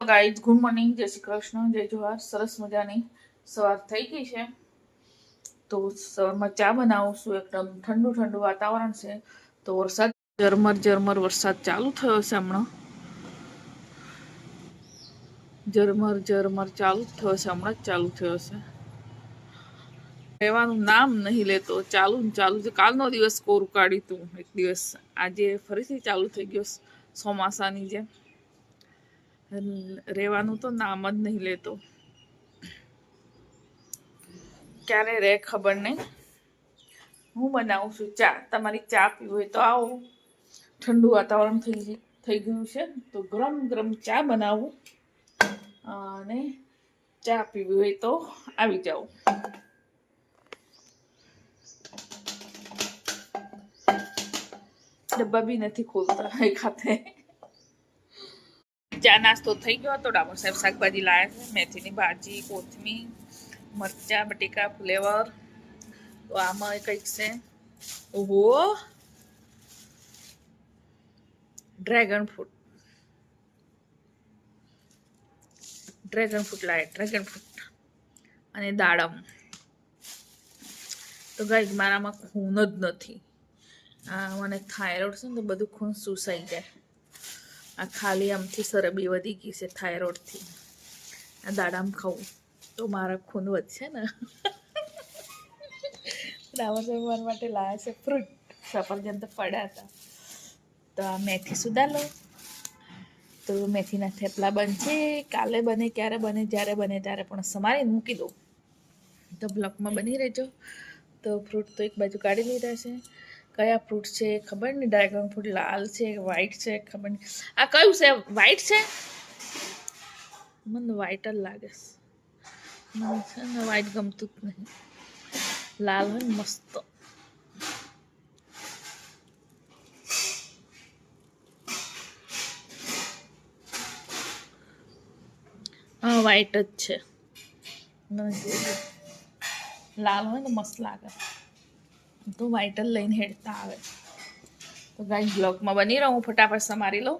Guys good morning, જય શ્રી કૃષ્ણ, જય જોહાર. સરસ મજાની સવાર થઈ ગઈ છે. તો સવારમાં ચા બનાવું છું. એકદમ ઠંડુ ઠંડુ વાતાવરણ છે. તો વરસાદ ઝરમર વરસાદ ચાલુ થયો છે. હમણાં ઝરમર ચાલુ થયો છે. હમણાં જ ચાલુ થયો છે. રહેવાનું નામ નહીં લેતો. ચાલુ છે. કાલનો દિવસ કોરું કાઢ્યું તું એક દિવસ. આજે ફરીથી ચાલુ થઈ ગયો ચોમાસાની જેમ. રહેવાનું તો નામ જ નહીં લેતો. ક્યારે રે ખબર નહીં. હું બનાવું છું ચા. તમારી ચા પીવી હોય તો આવો. ઠંડુ વાતાવરણ થઈ ગયું છે તો ગરમ ગરમ ચા બનાવું અને ચા પીવી હોય તો આવી જાઓ. ડબ્બા બી નથી ખોલતા એ ખાતે. ચા નાસ્તો થઈ ગયો તો ડામોર સાહેબ શાકભાજી લાયા છે. મેથીની ભાજી, કોથમીર, મરચા, બટેકા, ફ્લેવર. તો આમાં કંઈક છે. ઓહો, ડ્રેગન ફ્રૂટ લાયા. ડ્રેગન ફ્રૂટ અને દાડમ. તો ગાઈઝ મારામાં ખૂન જ નથી. મને થાઇરોઇડ છે ને તો બધું ખૂન સુસાઈ જાય. આ ખાલી આમથી સરબી વધી ગઈ છે થાઇરોઇડથી. આ દાડમ ખાવું તો મારા ખૂન વધશે ને. રાવણ સાહેબ મારા માટે લાયા છે ફ્રૂટ. સફરજન તો પડ્યા હતા. તો આ મેથી સુધા લો. તો મેથીના થેપલા બનશે. કાલે બને, ક્યારે બને, જ્યારે બને ત્યારે પણ સમારી મૂકી દો. તો બ્લોકમાં બની રહેજો. તો ફ્રૂટ તો એક બાજુ કાઢી લીધા છે. કયા ફ્રૂટ છે ખબર નહીં. ડ્રેગન ફ્રૂટ લાલ છે, વ્હાઈટ છે, ખબર નહીં. આ કયું છે? વ્હાઈટ છે. મને વ્હાઈટ જ લાગે છે. મને છે ને વ્હાઈટ ગમતું જ નહીં. લાલ હોય ને મસ્ત. હા, વ્હાઈટ જ છે. લાલ હોય ને મસ્ત લાગે. તો વ્હાઈટ જ લઈને હેડતા આવે. તો ગાઈસ બ્લોગમાં બની રહું. ફટાફટ સમારી લઉં.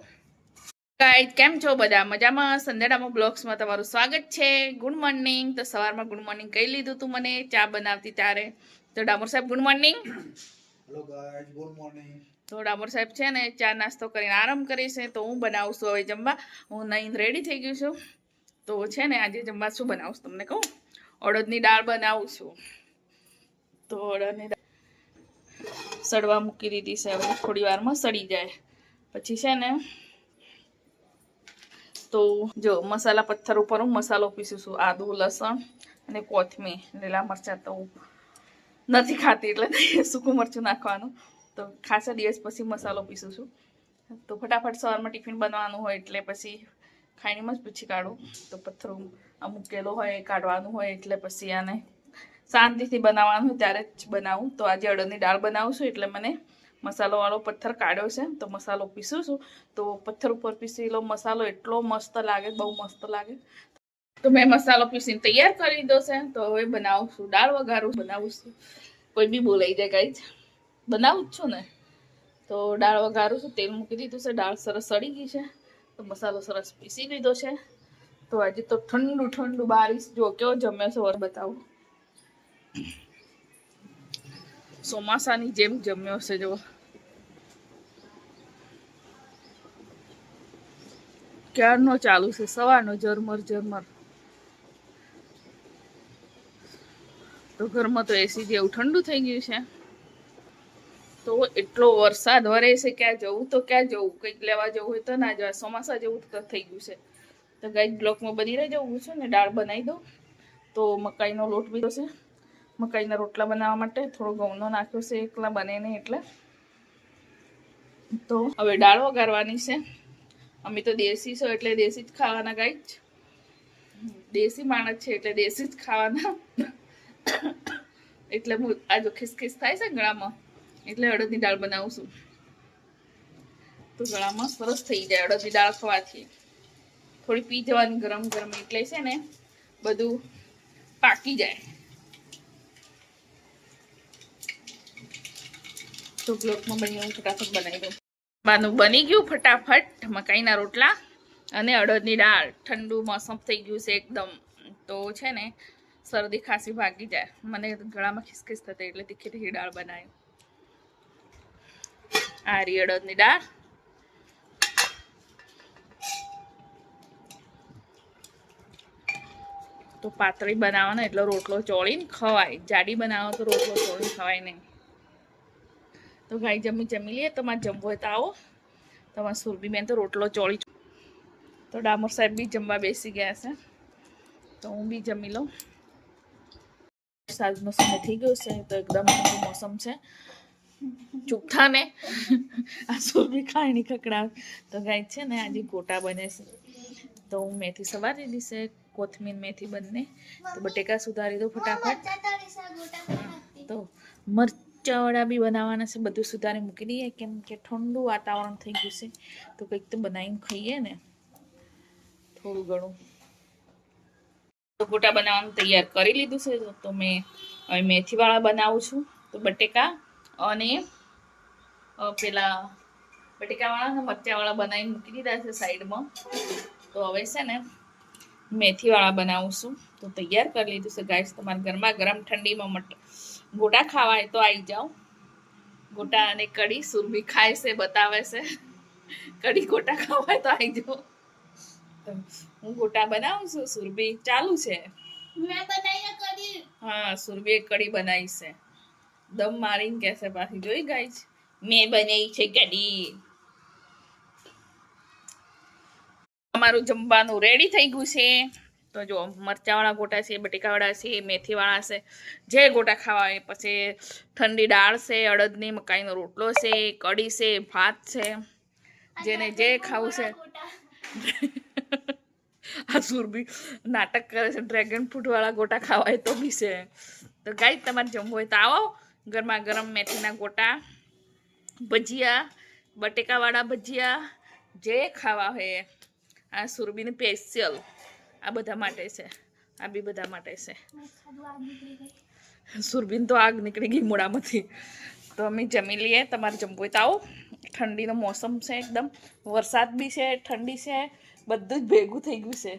ગાઈસ કેમ છો બધા? મજામાં? સંદેડામાં બ્લોગ્સમાં તમારું સ્વાગત છે. Good morning. તો સવારમાં ગુડ મોર્નિંગ કહી લીધું તું મને ચા બનાવતી ત્યારે. તો ડામોર સાહેબ good morning. Hello guys, good morning. તો ડામોર સાહેબ છે ને ચા નાસ્તો કરીને આરામ કરે છે. તો હું બનાવું છું હવે જમવા. હું નહીં રેડી થઈ ગયું છું. તો છે ને આજે જમવા શું બનાવું છું તમને કહું. અડદની દાળ બનાવું છું. તો અડદની દાળ સડવા મૂકી દીધી છે. હવે થોડી વારમાં સડી જાય પછી છે ને તો જો મસાલા પથ્થર ઉપર હું મસાલો પીસું છું. આદુ, લસણ અને કોથમીર, લીલા મરચાં તો નથી ખાતી એટલે સૂકું મરચું નાખવાનું. તો ખાસા દિવસ પછી મસાલો પીસું છું. તો ફટાફટ સવારમાં ટિફિન બનાવવાનું હોય એટલે પછી ખાણીમાં જ પૂછી કાઢું. તો પથ્થર મૂકેલો હોય એ કાઢવાનું હોય એટલે પછી આને શાંતિથી બનાવવાનું હોય ત્યારે જ બનાવું. તો આજે અડદની દાળ બનાવું છું એટલે મને મસાલોવાળો પથ્થર કાઢ્યો છે. તો મસાલો પીસું છું. તો પથ્થર ઉપર પીસેલો મસાલો એટલો મસ્ત લાગે, બહુ મસ્ત લાગે. તો મેં મસાલો પીસીને તૈયાર કરી દીધો છે. તો હવે બનાવું છું દાળ વઘારું બનાવું છું. કોઈ બી બોલાઈ જાય ગાઈઝ, બનાવું જ છું ને. તો દાળ વઘારું છું. તેલ મૂકી દીધું છે. દાળ સરસ સડી ગઈ છે. તો મસાલો સરસ પીસી લીધો છે. તો આજે તો ઠંડુ ઠંડુ બારીશ જો કેવો જમ્યો છે વર બતાવું. ચોમાસાની જેમ જમ્યો છે જો. ક્યારનો ચાલુ છે, સવારનો ઝરમર. તો ઘરમાં તો એસી જેવું ઠંડુ થઈ ગયું છે. તો એટલો વરસાદ વરે છે. ક્યાં જવું તો ક્યાં જવું. કંઈક લેવા જવું હોય તો ના જવાય. ચોમાસા જેવું થઈ ગયું છે. તો ગાઈસ બ્લોકમાં બની રહી જવું છું ને દાળ બનાવી દઉં. તો મકાઈનો લોટ બીજો છે. મકાઈના રોટલા બનાવવા માટે થોડો ઘઉંનો નાખ્યો છે. એકલા બને નહીં એટલે. તો હવે દાળ વઘારવાની છે. અમે તો દેશી છો એટલે દેશી જ ખાવાના ગાઈસ. દેશી માણસ છે એટલે દેશી જ ખાવાના. એટલે હું આ જો ખિસખિસ થાય છે ગળામાં એટલે અડદની દાળ બનાવું છું. તો ગળામાં સરસ થઈ જાય અડદની દાળ ખાવાથી. થોડી પી જવાની ગરમ ગરમ એટલે છે ને બધું પાકી જાય. તો બ્લોકમાં બની હું ફટાફટ બનાવી દઉં. બાનું બની ગયું ફટાફટ મકાઈના રોટલા અને અડદની દાળ. ઠંડુ મોસમ થઈ ગયું છે એકદમ, તો છે ને શરદી ખાંસી ભાગી જાય. મને ગળામાં ખિસખિસ થતી એટલે તીખી તીખી દાળ બનાવી. આ રી અડદની દાળ. તો પાતળી બનાવવાનો એટલે રોટલો ચોળીને ખવાય. જાડી બનાવો તો રોટલો ચોળીને ખવાય નહીં. તો ગાઈ જમી લઈએ. તમારે જમવો હોય તો આવો. તમારે સુરભી બેન તો રોટલો ચોળી. તો ડામોર સાહેબ બી જમવા બેસી ગયા છે, તો હું બી જમી લઉં. વરસાદનો સમય થઈ ગયો છે, તો એકદમ ઠંડુ મોસમ છે. ચૂપથા ને આ સુરભી ખાણી ખકડાવ. તો ગાય છે ને આજે ગોટા બને છે, તો હું મેથી સવારી દીધી છે, કોથમીર મેથી બંને. તો બટેકા સુધારી દો ફટાફટ. તો મરચાવાળા બી બનાવવાના છે, બધું સુધારી મૂકી દઈએ, કેમ કે ઠંડુ વાતાવરણ થઈ ગયું છે, તો કંઈક તો બનાવીને ખાઈએ ને થોડું ઘણું. તો ગોટા બનાવવાનું તૈયાર કરી લીધું છે. તો મેં હવે મેથીવાળા બનાવું છું. તો બટેકા અને પેલા બટેકાવાળા અને મરચાવાળા બનાવીને મૂકી દીધા છે સાઈડમાં. તો હવે છે ને મેથીવાળા બનાવું છું. તો તૈયાર કરી લીધું છે ગાઈસ. તમારે ગરમા ગરમ ઠંડીમાં ગોટા ખાવા હોય તો આવી જાઓ. ગોટા અને કઢી સુરભી ખાય છે, બતાવે છે. કઢી ગોટા ખાવા હોય તો આવી જાઓ. હું ગોટા બનાવું છું, સુરભી ચાલુ છે. હા, સુરભી એક કઢી બનાવી છે. દમ મારીને કેસે પાછી જોઈ ગાઈસ, મેં બનાવી છે કઢી. અમારું જમવાનું રેડી થઈ ગયું છે. તો જો મરચાવાળા ગોટા છે, બટેકાવાળા છે, મેથીવાળા છે, જે ગોટા ખાવા હોય. પછી ઠંડી દાળ છે, અડદની મકાઈનો રોટલો છે, કઢી છે, ભાત છે, જેને જે ખાવું છે. આ સુરભી નાટક કરે છે. ડ્રેગન ફ્રૂટવાળા ગોટા ખાવા હોય તો બી છે. તો ગાઈસ તમારે જમવું હોય તો આવો. ગરમા ગરમ મેથીના ગોટા, ભજીયા, બટેકાવાળા ભજીયા, જે ખાવા હોય. આ સુરભીને સ્પેશિયલ આ બધા માટે છે. આ બી બધા માટે છે. સુરભીને તો આગ નીકળી ગઈ મોડામાંથી. તો અમે જમી લઈએ. તમારે જમવું હોય તો આવો. ઠંડીનો મોસમ છે એકદમ. વરસાદ બી છે, ઠંડી છે, બધું જ ભેગું થઈ ગયું છે.